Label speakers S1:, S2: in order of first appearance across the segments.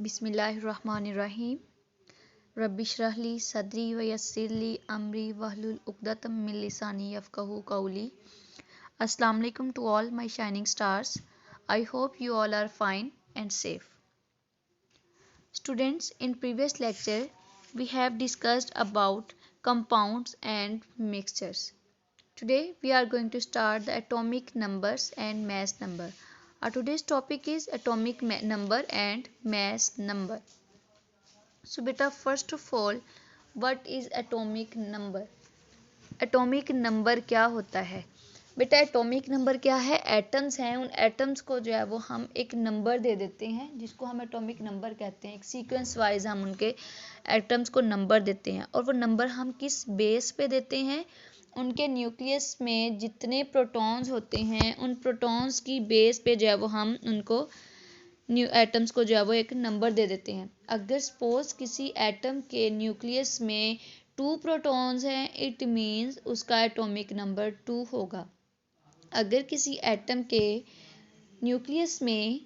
S1: बिस्मिल्लाहिर्रहमानिर्रहीम। रब्बिशरह ली सदरी व यस्सिर ली अमरी वहलुल उक़दतम मिन लिसानी यफ़क़हू क़ौली। Assalamu alaikum to all my shining stars. I hope you all are fine and safe. Students, in previous lecture we have discussed about compounds and mixtures. Today we are going to start the atomic numbers and mass number. Our today's topic is atomic number and mass number. So beta, first of all, what is atomic number? Atomic number क्या होता है बेटा? Atomic number क्या है? Atoms हैं, उन atoms को जो है वो हम एक नंबर दे देते हैं जिसको हम एटॉमिक नंबर कहते हैं। एक सीक्वेंस वाइज हम उनके एटम्स को नंबर देते हैं और वो नंबर हम किस बेस पे देते हैं? उनके न्यूक्लियस में जितने प्रोटॉन्स होते हैं उन प्रोटॉन्स की बेस पे जो है वो हम उनको न्यू एटम्स को जो है वो एक नंबर दे देते हैं। अगर सपोज किसी एटम के न्यूक्लियस में 2 प्रोटॉन्स हैं, इट मीन्स उसका एटॉमिक नंबर 2 होगा। अगर किसी एटम के न्यूक्लियस में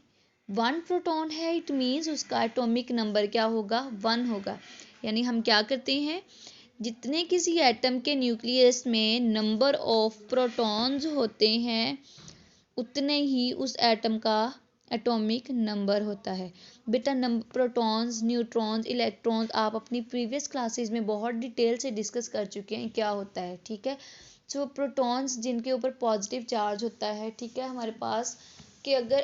S1: 1 प्रोटॉन है, इट मीन्स उसका एटॉमिक नंबर क्या होगा? 1 होगा। यानी हम क्या करते हैं, जितने किसी एटम के न्यूक्लियस में नंबर ऑफ प्रोटॉन्स होते हैं उतने ही उस एटम का एटॉमिक नंबर होता है। बेटा प्रोटॉन्स, न्यूट्रॉन्स, इलेक्ट्रॉन्स आप अपनी प्रीवियस क्लासेस में बहुत डिटेल से डिस्कस कर चुके हैं क्या होता है, ठीक है। सो प्रोटॉन्स जिनके ऊपर पॉजिटिव चार्ज होता है, ठीक है, हमारे पास कि अगर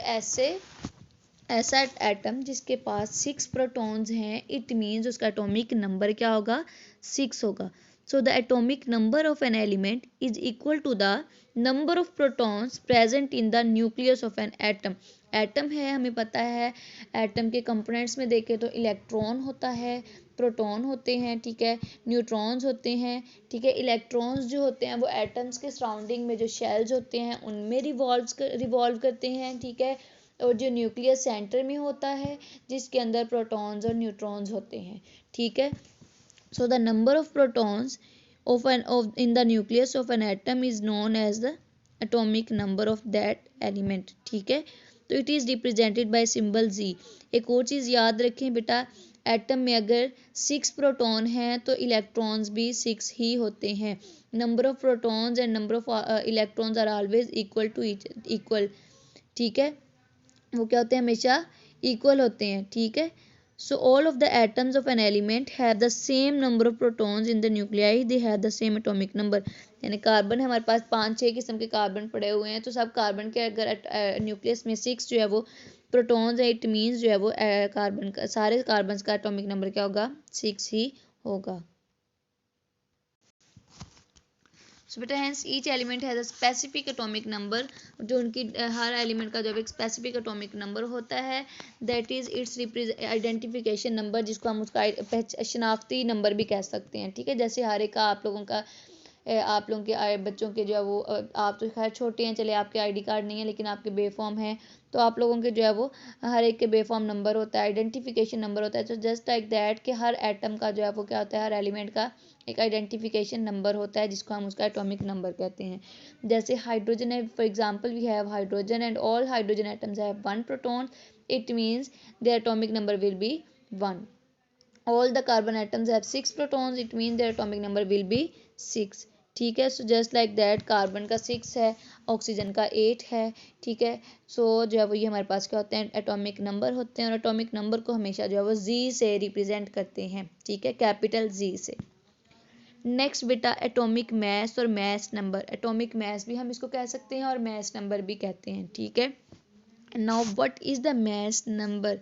S1: ऐसा एटम जिसके पास 6 प्रोटॉन्स हैं, इट मीन्स उसका एटॉमिक नंबर क्या होगा? 6 होगा। So the atomic number of an element is equal to the number of protons present in the nucleus of an atom. Atom है, हमें पता है एटम के कंपोनेंट्स में देखें तो इलेक्ट्रॉन होता है, प्रोटॉन होते हैं, ठीक है, न्यूट्रॉन्स होते हैं, ठीक है। इलेक्ट्रॉन्स जो होते हैं वो एटम्स के सराउंडिंग में जो शेल्स होते हैं उनमें रिवॉल्व करते हैं, ठीक है। और जो न्यूक्लियस सेंटर में होता है जिसके अंदर प्रोटॉन्स और न्यूट्रॉन्स होते हैं, ठीक है। So the number of protons in the nucleus of an atom is known as the atomic number of that element, ठीक है। तो it is represented by symbol Z. एक और चीज़ याद रखें बेटा, एटम में अगर 6 प्रोटॉन हैं तो इलेक्ट्रॉन्स भी 6 ही होते हैं। Number of protons and number of electrons are always equal, ठीक है। वो क्या होते हैं? हमेशा इक्वल होते हैं, ठीक है। So all of the atoms of an element have the same number of protons in the nuclei. They have the same atomic number. यानी कार्बन है, हमारे पास 5-6 किस्म के कार्बन पड़े हुए हैं, तो सब कार्बन के अगर न्यूक्लियस में 6 जो है वो प्रोटॉन्स है, इट मीन्स जो है वो कार्बन का सारे कार्बन का एटॉमिक नंबर क्या होगा? 6 ही होगा। सो बेटा hence each element has a specific atomic number, जो उनकी हर एलिमेंट का जो एक स्पेसिफिक एटॉमिक नंबर होता है, that is it's identification number, जिसको हम उसका शनाख्ती नंबर भी कह सकते हैं, ठीक है। जैसे हर एक का आप लोगों के बच्चों के जो है वो आप तो खैर छोटे हैं, चले आपके आईडी कार्ड नहीं है लेकिन आपके बेफॉर्म हैं, तो आप लोगों के जो है वो हर एक के बेफॉर्म नंबर होता है, आइडेंटिफिकेशन नंबर होता है। तो जस्ट लाइक दैट कि हर एटम का जो है वो क्या होता है, हर एलिमेंट का एक आइडेंटिफिकेशन नंबर होता है जिसको हम उसका एटॉमिक नंबर कहते हैं। जैसे हाइड्रोजन है, for example we have hydrogen and all hydrogen atoms have 1 proton, it means their atomic number will be 1. All the carbon atoms have 6 protons, it means their atomic number will be 6, ठीक है। So just like that carbon का 6 है, oxygen का 8 है, ठीक है। सो जो है वो ये हमारे पास क्या होते हैं? एटॉमिक नंबर होते हैं, और एटॉमिक नंबर को हमेशा जो है वो जी से रिप्रेजेंट करते हैं, ठीक है, कैपिटल जी से। नेक्स्ट बेटा एटॉमिक मैस और मैस नंबर। एटॉमिक मैस भी हम इसको कह सकते हैं और मैस नंबर भी कहते हैं, ठीक है। Now what is the mass number?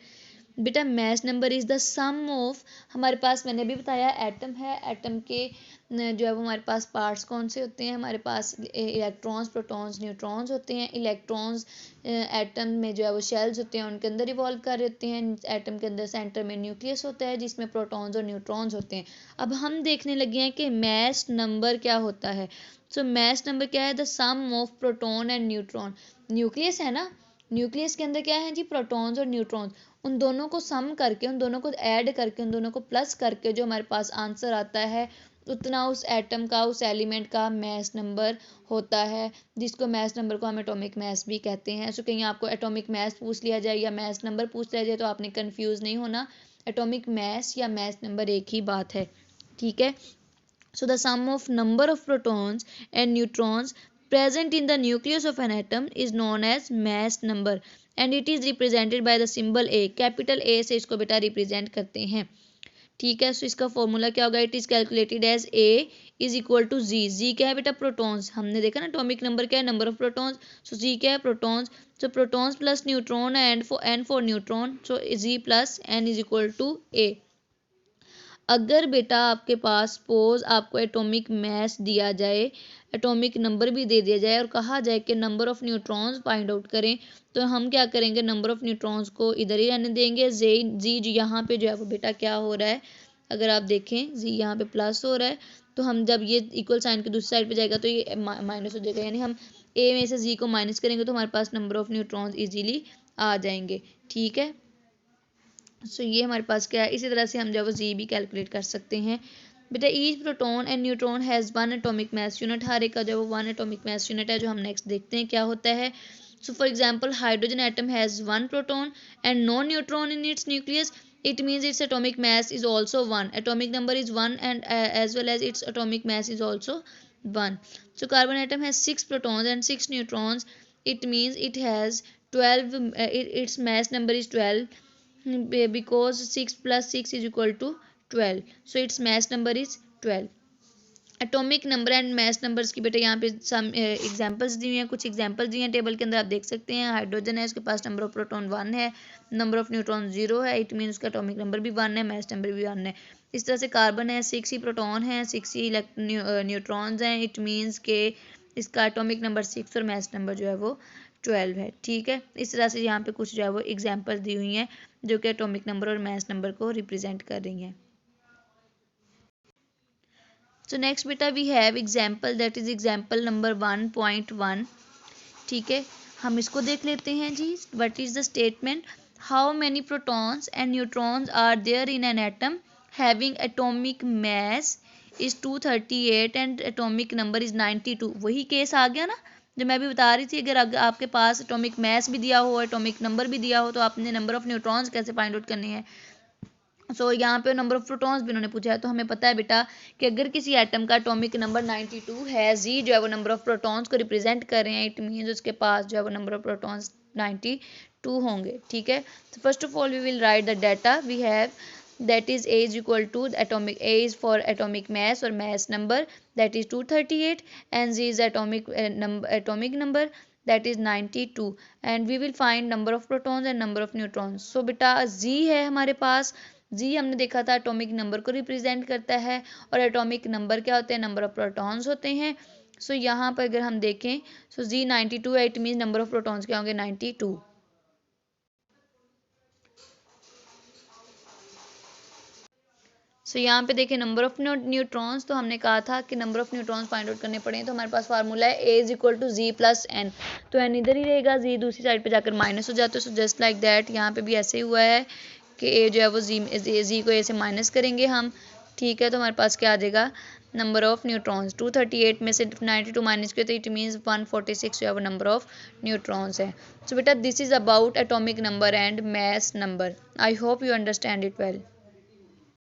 S1: बेटा mass number is the sum of, हमारे पास मैंने भी बताया एटम है, एटम के जो है वो हमारे पास पार्ट्स कौन से होते हैं? हमारे पास इलेक्ट्रॉन्स, प्रोटॉन्स, न्यूट्रॉन्स होते हैं। इलेक्ट्रॉन्स एटम में जो है वो शेल्स होते हैं, उनके अंदर इवॉल्व कर रहे होते हैं। एटम के अंदर सेंटर में न्यूक्लियस होता है जिसमें प्रोटॉन्स और न्यूट्रॉन्स होते हैं। अब हम देखने लगे हैं कि मैस नंबर क्या होता है। सो मैस नंबर क्या है? The sum of proton and neutron. Nucleus है ना, न्यूक्लियस के अंदर क्या है जी? प्रोटॉन्स और न्यूट्रॉन्स, उन दोनों को सम करके, उन दोनों को ऐड करके, उन दोनों को प्लस करके जो हमारे पास आंसर आता है उतना उस एटम का, उस एलिमेंट का मास नंबर होता है, जिसको मास नंबर को हम एटॉमिक मास भी कहते हैं। सो कहीं आपको एटॉमिक मास पूछ लिया जाए या मास नंबर पूछ लिया जाए तो आपने कंफ्यूज नहीं होना, एटॉमिक मास या मास नंबर एक ही बात है, ठीक है। So the sum of number of protons and neutrons present in the nucleus of an atom is known as mass number and it is represented by the symbol A। Capital A से इसको बेटा represent करते हैं, ठीक है। सो इसका formula क्या होगा, it is calculated as A is equal to Z. Z क्या है बेटा, प्रोटॉन्स, हमने देखा ना एटॉमिक नंबर क्या है, number of protons. So Z क्या है, protons. So protons plus neutron and for neutron, so Z plus N is equal to A। अगर बेटा आपके पास सपोज आपको एटॉमिक मास दिया जाए, एटॉमिक नंबर भी दे दिया जाए और कहा जाए कि number of neutrons find out करें, तो हम क्या करेंगे, नंबर ऑफ न्यूट्रॉन्स को इधर ही रहने देंगे। जी यहाँ पे जो है वो बेटा क्या हो रहा है, अगर आप देखें जी यहाँ पे प्लस हो रहा है, तो हम जब ये इक्वल साइन की दूसरी साइड पे जाएगा तो ये माइनस हो जाएगा, यानी हम ए में से जी को माइनस करेंगे तो हमारे पास नंबर ऑफ न्यूट्रॉन्स इजीली आ जाएंगे, ठीक है। सो ये हमारे पास क्या है, इसी तरह से हम जो वो जी भी कैलकुलेट कर सकते हैं बेटा। Each proton and neutron has one atomic mass unit, हर एक का जो वो वन एटॉमिक मास यूनिट है, जो हम नेक्स्ट देखते हैं क्या होता है। So for example hydrogen atom has one proton and no neutron in its nucleus, it means its atomic mass is also 1, atomic number is 1 and as well as its atomic mass is also 1. So carbon atom has 6 protons and 6 neutrons, it means it has 12, its mass number is 12, because 6 plus 6 is equal to 12, so its mass number is 12। Atomic number and mass numbers की बेटा यहाँ पे some examples दी हुई हैं, कुछ examples दी हैं table के अंदर, आप देख सकते हैं। हाइड्रोजन है, उसके पास नंबर ऑफ प्रोटॉन 1 है, नंबर ऑफ न्यूट्रॉन 0 है, इट मीन उसका एटॉमिक नंबर भी 1 है, मास नंबर भी 1 है। इस तरह से कार्बन है, 6 ही प्रोटॉन है, 6 ही न्यूट्रॉन्स हैं, इट मीन्स के इसका एटॉमिक नंबर 6 और मास नंबर जो है वो 12 है, ठीक है। इस तरह से यहाँ पे कुछ जो है वो एग्जाम्पल्स दी हुई हैं जो कि एटॉमिक नंबर और मास नंबर को रिप्रेजेंट कर रही हैं। सो नेक्स्ट बेटा we have example, that is example number 1.1, ठीक है। हम इसको देख लेते हैं जी। What is the statement, how many protons and neutrons are there in an atom having atomic mass is 238 and atomic number is 92। वही केस आ गया ना जो मैं भी बता रही थी, अगर आपके पास एटॉमिक मास भी दिया हो, एटॉमिक नंबर भी दिया हो, तो आपने नंबर ऑफ न्यूट्रॉन्स कैसे फाइंड आउट करने हैं। सो यहाँ पे नंबर ऑफ प्रोटॉन्स भी उन्होंने पूछा है, तो हमें पता है बेटा कि अगर किसी एटम का एटॉमिक नंबर 92 है, जी जो है वो नंबर ऑफ प्रोटॉन्स को रिप्रेजेंट कर रहे हैं, इट मीन्स उसके पास जो है वो नंबर ऑफ प्रोटॉन्स 92 होंगे, ठीक है। तो first of all we will write the data we have, that is A is equal to atomic, A is for atomic mass or mass number, that is 238, and Z is atomic number that is 92, and we will find number of protons and number of neutrons। so बेटा Z है हमारे पास, जी हमने देखा था atomic number को represent करता है, और एटॉमिक नंबर क्या होते हैं, नंबर ऑफ प्रोटॉन्स होते हैं। सो यहाँ पर अगर हम देखें, सो जी 92 है, it mean number of protons क्या होंगे, 92। सो यहाँ पे देखें नंबर ऑफ न्यूट्रॉन्स, तो हमने कहा था कि number of neutrons find out करने पड़े, तो हमारे पास फार्मूला है A is equal to Z plus N, तो एन इधर ही रहेगा, जी दूसरी साइड पे जाकर माइनस हो जाता है। सो जस्ट लाइक दैट यहाँ पे भी ऐसे ही हुआ है कि ए जो है वो जी को ए से माइनस करेंगे हम, ठीक है। तो हमारे पास क्या आ जाएगा, नंबर ऑफ न्यूट्रॉन्स 238 में से 92 माइनस किया तो इट मीन्स 146 जो है वो नंबर ऑफ न्यूट्रॉन्स है। सो बेटा this is about atomic number and mass number. I hope you understand it well.